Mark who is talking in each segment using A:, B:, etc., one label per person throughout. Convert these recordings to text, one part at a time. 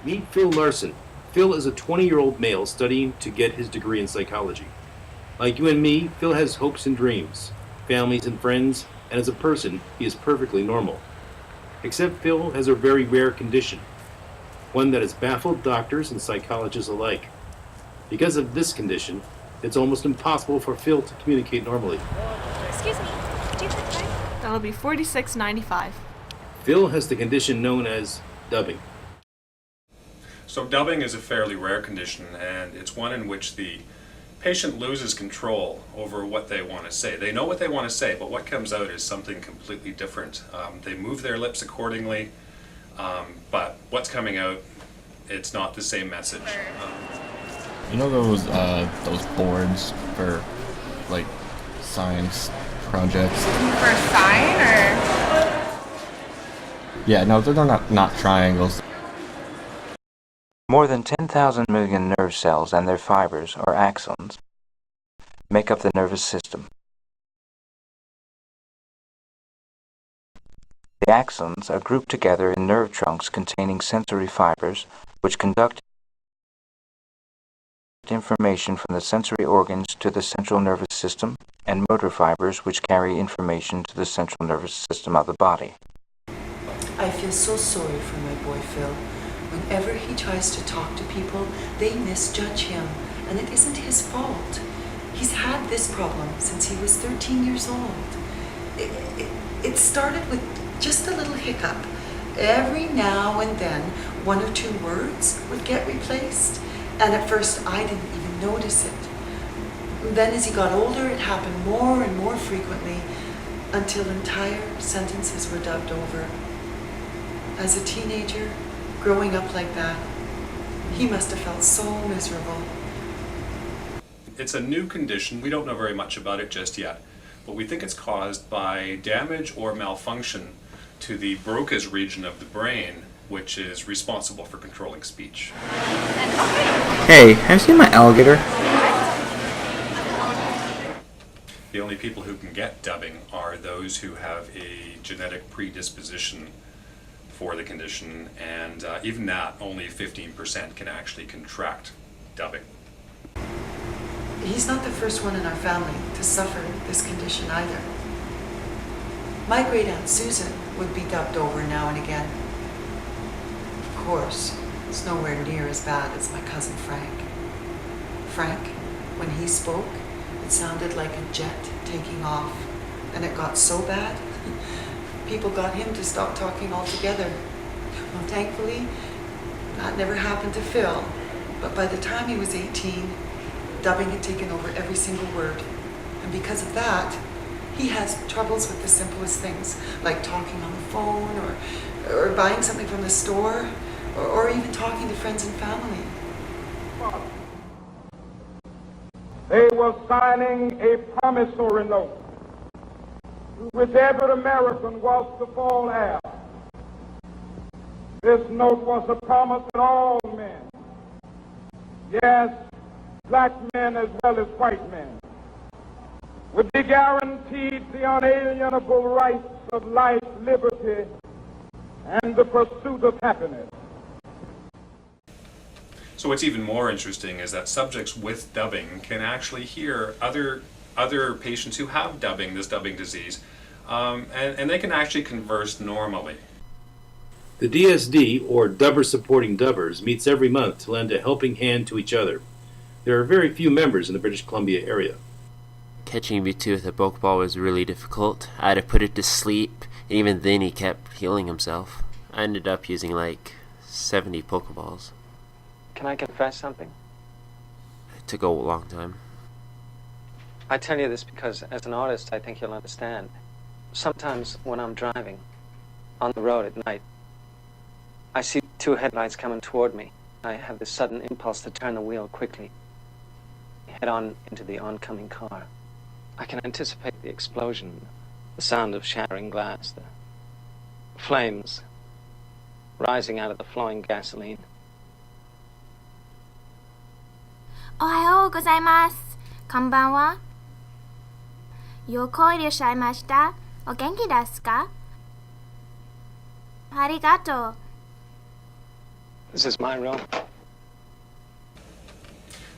A: Meet Phil Larson. Phil is a 20-year-old male studying to get his degree in psychology. Like you and me, Phil has hopes and dreams, families and friends, and as a person, he is perfectly normal. Except Phil has a very rare condition, one that has baffled doctors and psychologists alike. Because of this condition, it's almost impossible for Phil to communicate normally.
B: Excuse me, do you have time?
C: That'll be $46.95.
A: Phil has the condition known as dubbing.
D: So dubbing is a fairly rare condition, and it's one in which the patient loses control over what they want to say. They know what they want to say, but what comes out is something completely different. They move their lips accordingly, but what's coming out, it's not the same message.
E: You know those boards for like science projects?
F: For a sign or?
E: Yeah, no, they're not triangles.
G: More than 10,000 million nerve cells and their fibers, or axons, make up the nervous system. The axons are grouped together in nerve trunks containing sensory fibers, which conduct information from the sensory organs to the central nervous system, and motor fibers, which carry information to the central nervous system of the body.
H: I feel so sorry for my boy Phil. Whenever he tries to talk to people, they misjudge him, and it isn't his fault. He's had this problem since he was 13 years old. It started with just a little hiccup. Every now and then, one or two words would get replaced, and at first I didn't even notice it. Then as he got older, it happened more and more frequently, until entire sentences were dubbed over. As a teenager, growing up like that, he must have felt so miserable.
D: It's a new condition. We don't know very much about it just yet, but we think it's caused by damage or malfunction to the Broca's region of the brain, which is responsible for controlling speech.
I: Hey, have you seen my alligator?
D: The only people who can get dubbing are those who have a genetic predisposition for the condition, and even that, only 15% can actually contract dubbing.
H: He's not the first one in our family to suffer this condition either. My great aunt Susan would be dubbed over now and again. Of course, it's nowhere near as bad as my cousin Frank. Frank, when he spoke, it sounded like a jet taking off, and it got so bad, people got him to stop talking altogether. Well, thankfully, that never happened to Phil, but by the time he was 18, dubbing had taken over every single word, and because of that, he has troubles with the simplest things, like talking on the phone, or buying something from the store, or even talking to friends and family.
J: They were signing a promissory note to which every American was to fall heir. This note was a promise that all men, yes, black men as well as white men, would be guaranteed the unalienable rights of life, liberty, and the pursuit of happiness.
D: So what's even more interesting is that subjects with dubbing can actually hear other patients who have dubbing, this dubbing disease, and they can actually converse normally.
A: The DSD, or Dubber Supporting Dubbers, meets every month to lend a helping hand to each other. There are very few members in the British Columbia area.
K: Catching B2 with a Pokeball was really difficult. I had to put it to sleep, and even then he kept healing himself. I ended up using like 70 Pokeballs.
G: Can I confess something?
K: It took a long time.
G: I tell you this because, as an artist, I think you'll understand. Sometimes when I'm driving on the road at night, I see two headlights coming toward me. I have this sudden impulse to turn the wheel quickly, head on into the oncoming car. I can anticipate the explosion, the sound of shattering glass, the flames rising out of the flowing gasoline.
B: おはようございます。こんばんは。ようこいらっしゃいました。お元気ですか？ありがとう。
G: This is my room.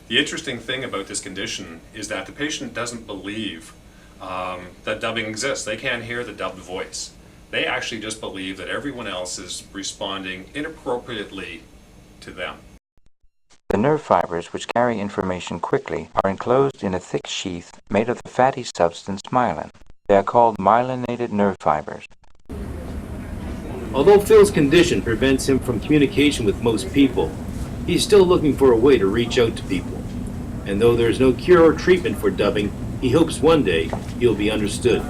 D: The interesting thing about this condition is that the patient doesn't believe that dubbing exists. They can't hear the dubbed voice. They actually just believe that everyone else is responding inappropriately to them.
L: The nerve fibers, which carry information quickly, are enclosed in a thick sheath made of the fatty substance myelin. They are called myelinated nerve fibers.
A: Although Phil's condition prevents him from communication with most people, he's still looking for a way to reach out to people. And though there's no cure or treatment for dubbing, he hopes one day he'll be understood.